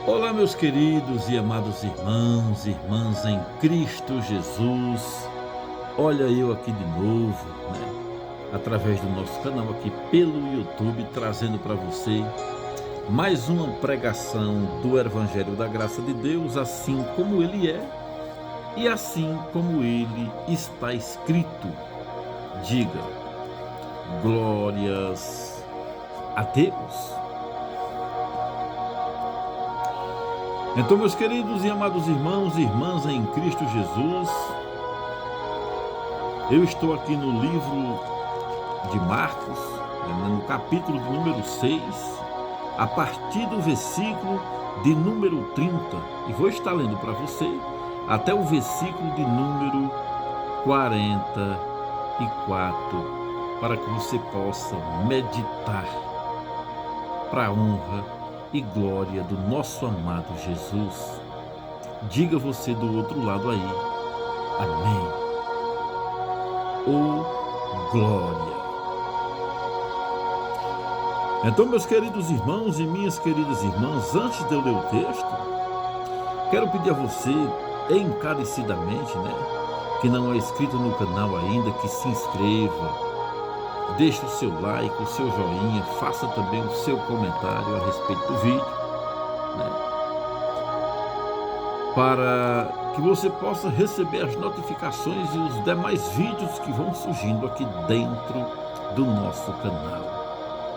Olá, meus queridos e amados irmãos e irmãs em Cristo Jesus. Olha eu aqui de novo, através do nosso canal aqui pelo YouTube, trazendo para você mais uma pregação do Evangelho da Graça de Deus, assim como ele é e assim como ele está escrito. Diga, glórias a Deus. Então, meus queridos e amados irmãos e irmãs em Cristo Jesus, eu estou aqui no livro de Marcos, no capítulo de número 6, a partir do versículo de número 30, e vou estar lendo para você até o versículo de número 44, para que você possa meditar para a honra e glória do nosso amado Jesus. Diga você do outro lado aí, amém, ou glória. Então, meus queridos irmãos e minhas queridas irmãs, antes de eu ler o texto, quero pedir a você, encarecidamente, que não é inscrito no canal ainda, que se inscreva, deixe o seu like, o seu joinha, faça também o seu comentário a respeito do vídeo, para que você possa receber as notificações e os demais vídeos que vão surgindo aqui dentro do nosso canal,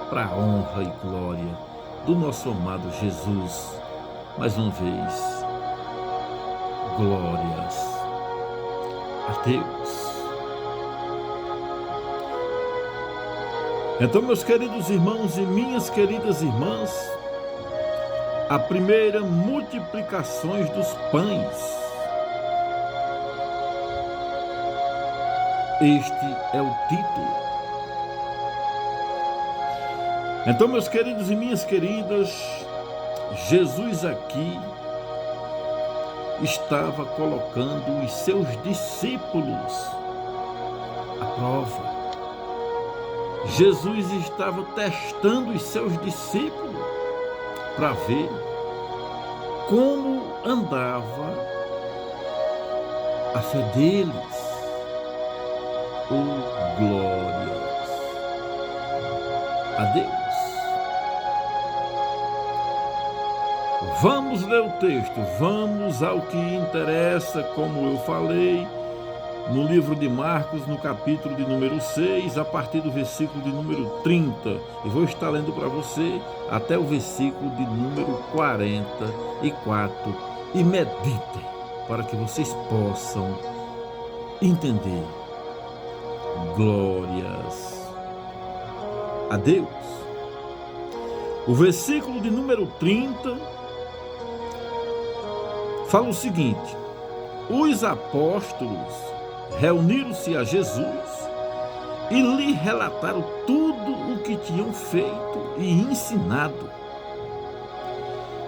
para a honra e glória do nosso amado Jesus. Mais uma vez, glórias a Deus. Então, meus queridos irmãos e minhas queridas irmãs, a primeira multiplicação dos pães. Este é o título. Então, meus queridos e minhas queridas, Jesus aqui estava colocando os seus discípulos à prova. Jesus estava testando os seus discípulos para ver como andava a fé deles. Oh, glórias a Deus. Vamos ler o texto, vamos ao que interessa, como eu falei, no livro de Marcos, no capítulo de número 6, a partir do versículo de número 30. E vou estar lendo para você até o versículo de número 44. E meditem para que vocês possam entender. Glórias a Deus. O versículo de número 30 fala o seguinte: os apóstolos reuniram-se a Jesus e lhe relataram tudo o que tinham feito e ensinado.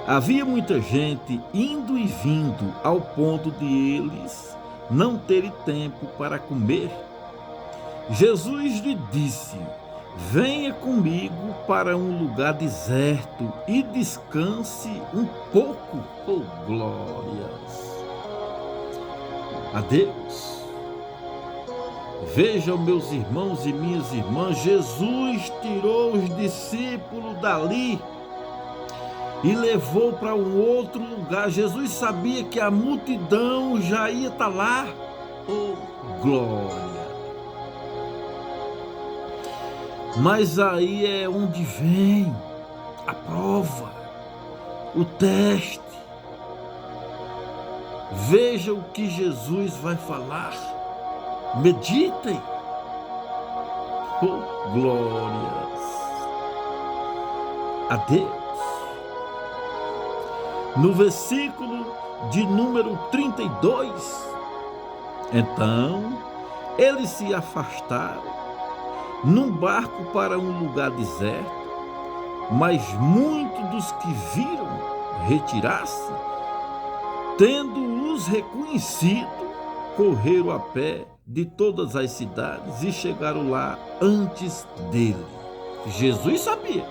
Havia muita gente indo e vindo, ao ponto de eles não terem tempo para comer. Jesus lhe disse: venha comigo para um lugar deserto e descanse um pouco. Oh, glórias a Deus. Vejam, meus irmãos e minhas irmãs, Jesus tirou os discípulos dali e levou para um outro lugar. Jesus sabia que a multidão já ia estar lá. Oh, glória! Mas aí é onde vem a prova, o teste. Veja o que Jesus vai falar. Meditem. Oh, glórias a Deus. No versículo de número 32, então eles se afastaram num barco para um lugar deserto, mas muitos dos que viram retirar-se, tendo-os reconhecido, correram a pé de todas as cidades e chegaram lá antes dele. Jesus sabia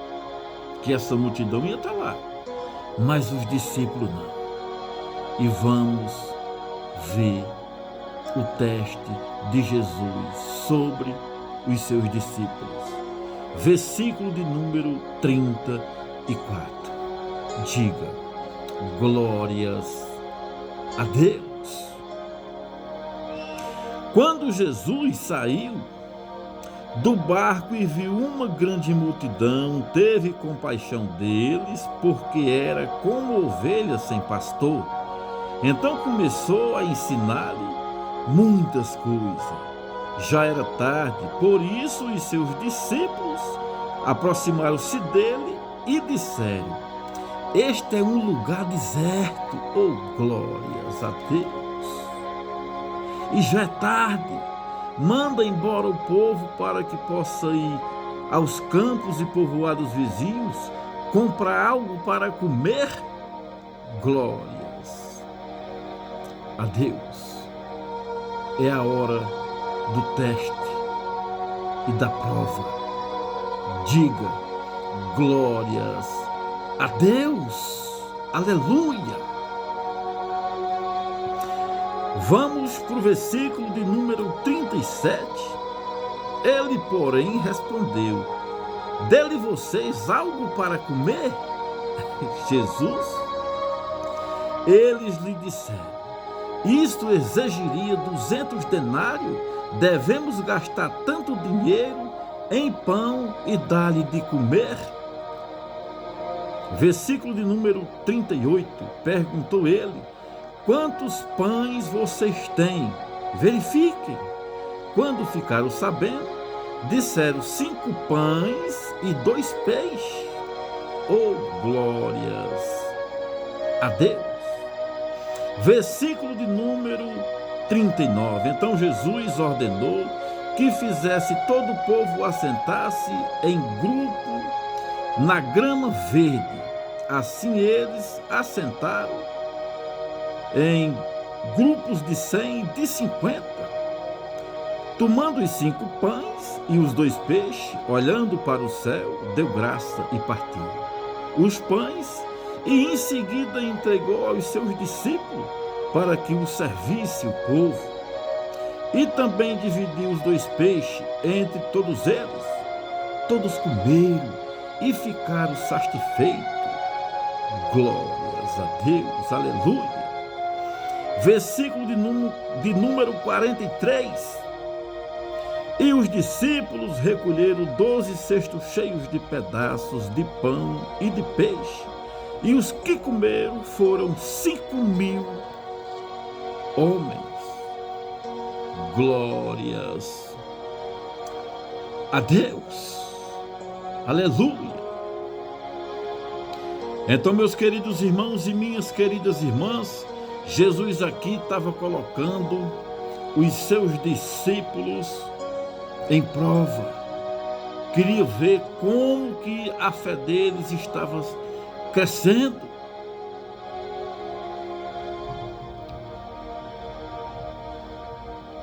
que essa multidão ia estar lá. mas os discípulos não. E vamos ver o teste de Jesus sobre os seus discípulos. Versículo de número 34. Diga: glórias a Deus. Quando Jesus saiu do barco e viu uma grande multidão, teve compaixão deles, porque era como ovelhas sem pastor. Então começou a ensinar-lhe muitas coisas. Já era tarde, por isso os seus discípulos aproximaram-se dele e disseram: este é um lugar deserto, oh glórias a Deus. E já é tarde, manda embora o povo para que possa ir aos campos e povoados vizinhos, comprar algo para comer. Glórias a Deus. É a hora do teste e da prova. Diga: glórias a Deus. Aleluia. Vamos para o versículo de número 37. Ele, porém, respondeu: dê-lhe vocês algo para comer? Jesus. Eles lhe disseram: isto exigiria 200 denários, devemos gastar tanto dinheiro em pão e dar-lhe de comer? Versículo de número 38, perguntou ele: quantos pães vocês têm? Verifiquem. Quando ficaram sabendo, disseram: 5 pães e 2 peixes. Oh, glórias a Deus. Versículo de número 39. Então Jesus ordenou que fizesse todo o povo assentar-se em grupo na grama verde. Assim eles assentaram em grupos de 100 e de 50. Tomando os 5 pães e os 2 peixes, olhando para o céu, deu graça e partiu os pães, e em seguida entregou aos seus discípulos para que o servisse o povo. E também dividiu os 2 peixes entre todos eles. Todos comeram e ficaram satisfeitos. Glórias a Deus, aleluia. Versículo de número 43. E os discípulos recolheram 12 cestos cheios de pedaços de pão e de peixe, e os que comeram foram 5.000 homens. Glórias a Deus, aleluia. Então, meus queridos irmãos e minhas queridas irmãs, Jesus aqui estava colocando os seus discípulos em prova. Queria ver como que a fé deles estava crescendo.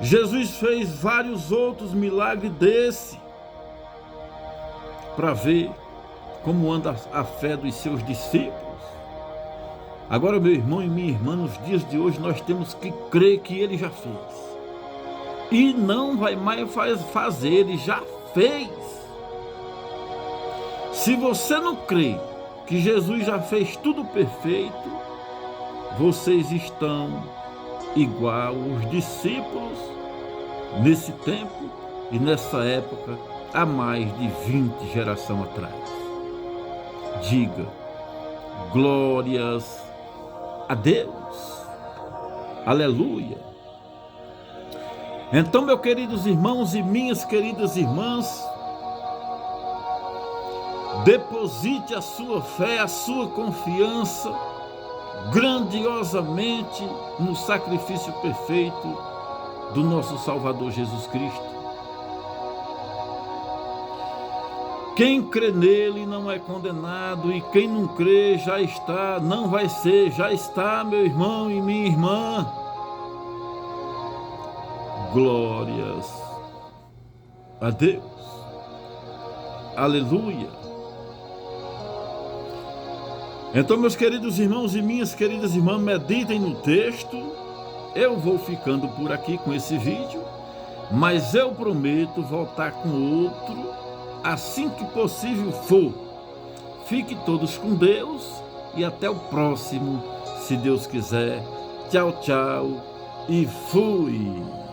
Jesus fez vários outros milagres desse para ver como anda a fé dos seus discípulos. Agora, meu irmão e minha irmã, nos dias de hoje nós temos que crer que ele já fez. E não vai mais fazer, ele já fez. Se você não crê que Jesus já fez tudo perfeito, vocês estão igual os discípulos nesse tempo e nessa época, há mais de 20 gerações atrás. Diga: glórias a Deus, aleluia. Então, meus queridos irmãos e minhas queridas irmãs, deposite a sua fé, a sua confiança grandiosamente no sacrifício perfeito do nosso Salvador Jesus Cristo. Quem crê nele não é condenado, e quem não crê já está, não vai ser, já está, meu irmão e minha irmã. Glórias a Deus, aleluia. Então, meus queridos irmãos e minhas queridas irmãs, meditem no texto. Eu vou ficando por aqui com esse vídeo, mas eu prometo voltar com outro assim que possível for. Fiquem todos com Deus e até o próximo, se Deus quiser. Tchau, tchau e fui!